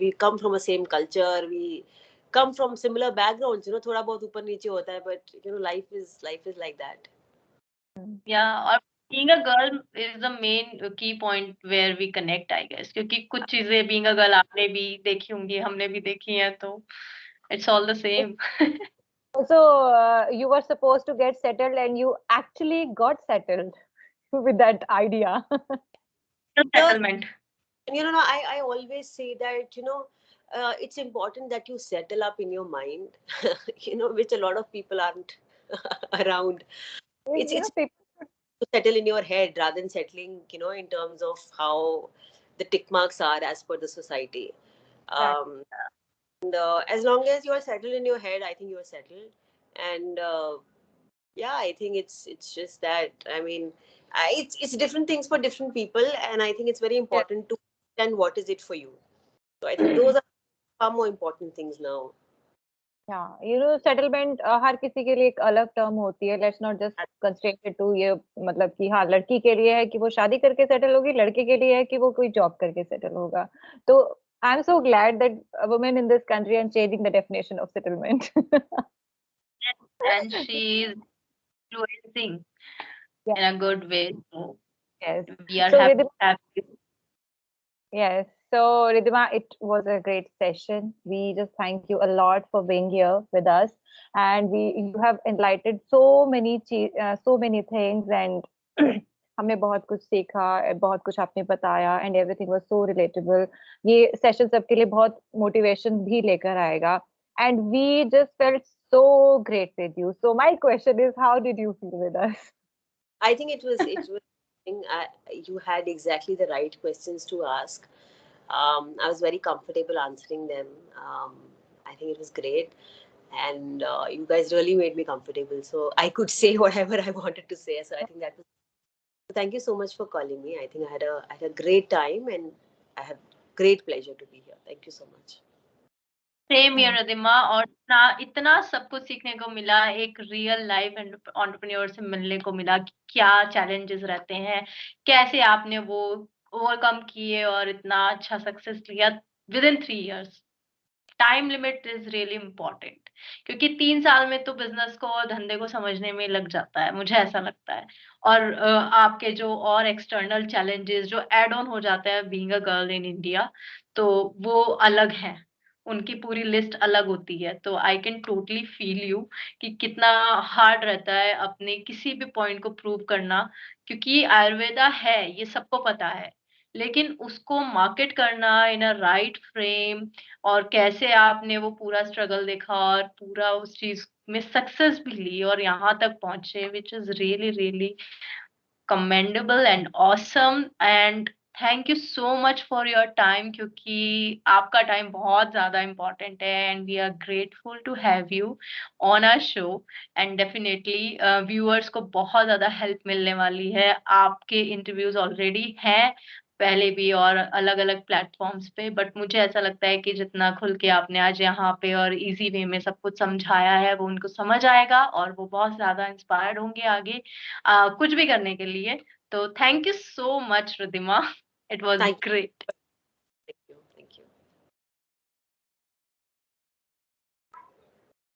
we come from a same culture we come from similar backgrounds थोड़ा बहुत ऊपर नीचे होता है but life is like that. Yeah, और being a girl is the main key point where we connect, I guess. क्योंकि कुछ चीजें being a girl आपने भी देखी होंगी, हमने भी देखी हैं, तो it's all the same. So you were supposed to get settled, and you actually got settled with that idea. No, Settlement. I always say that, it's important that you settle up in your mind, which a lot of people aren't around. It's People. to settle in your head rather than settling, in terms of how the tick marks are as per the society. Um, and as long as you are settled in your head, I think you are settled. And yeah, I think it's just that. I mean, it's different things for different people, and I think it's very Yes. important to understand what is it for you. So I think those are far more important things now. Settlement हर किसी के लिए एक अलग term होती है. Let's not just constrained to ये, मतलब कि हाँ, लड़की के लिए है कि वो शादी करके सेटल होगी, लड़के के लिए है कि वो कोई जॉब करके सेटल होगा. तो I am so glad that women in this country are changing the definition of settlement. And she is influencing in a good way. So Yes. we are So happy. Yes. So, Ridhima, it was a great session. We just thank you a lot for being here with us, and you have enlightened so many things, and हमने बहुत कुछ सीखा, बहुत कुछ आपने बताया, and everything was so relatable. ये session सबके लिए बहुत motivation भी लेकर आएगा, and we just felt so great with you. So, my question is, how did you feel with us? I think it was. You had exactly the right questions to ask. I was very comfortable answering them. I think it was great, and you guys really made me comfortable, so I could say whatever I wanted to say. So I think that was. Thank you so much for calling me. I think I had a great time, and I have great pleasure to be here. Thank you so much. Same year Ridhima, और इतना इतना सब कुछ सीखने को मिला, एक real life entrepreneur से मिलने को मिला कि क्या चैलेंजेस रहते हैं, कैसे आपने वो ओवरकम किए और इतना अच्छा सक्सेस लिया with in 3 years. Time limit is really important, क्योंकि 3 साल में तो बिजनेस को और धंधे को समझने में लग जाता है, मुझे ऐसा लगता है. और आपके जो और एक्सटर्नल चैलेंजेस जो एड ऑन हो जाते हैं being a girl in India, तो वो अलग है, उनकी पूरी लिस्ट अलग होती है. तो I can totally feel you कि कितना हार्ड रहता है अपने किसी भी पॉइंट को प्रूव करना, क्योंकि आयुर्वेदा है ये सबको पता है, लेकिन उसको मार्केट करना इन अ राइट फ्रेम, और कैसे आपने वो पूरा स्ट्रगल देखा और पूरा उस चीज में सक्सेस भी ली और यहाँ तक पहुंचे, which is really really commendable and awesome. And thank you so much for your time, क्योंकि आपका टाइम बहुत ज्यादा इम्पोर्टेंट है, and we are grateful to have you on our show. and definitely viewers को बहुत ज्यादा हेल्प मिलने वाली है. आपके इंटरव्यूज ऑलरेडी हैं पहले भी और अलग अलग प्लेटफॉर्म्स पे, बट मुझे ऐसा लगता है कि जितना खुल के आपने आज यहाँ पे और इजी वे में सब कुछ समझाया है वो उनको समझ आएगा और वो बहुत ज्यादा इंस्पायर्ड होंगे आगे कुछ भी करने के लिए. तो thank you so much Ridhima, it was Thank you. Great. Thank you. Thank you.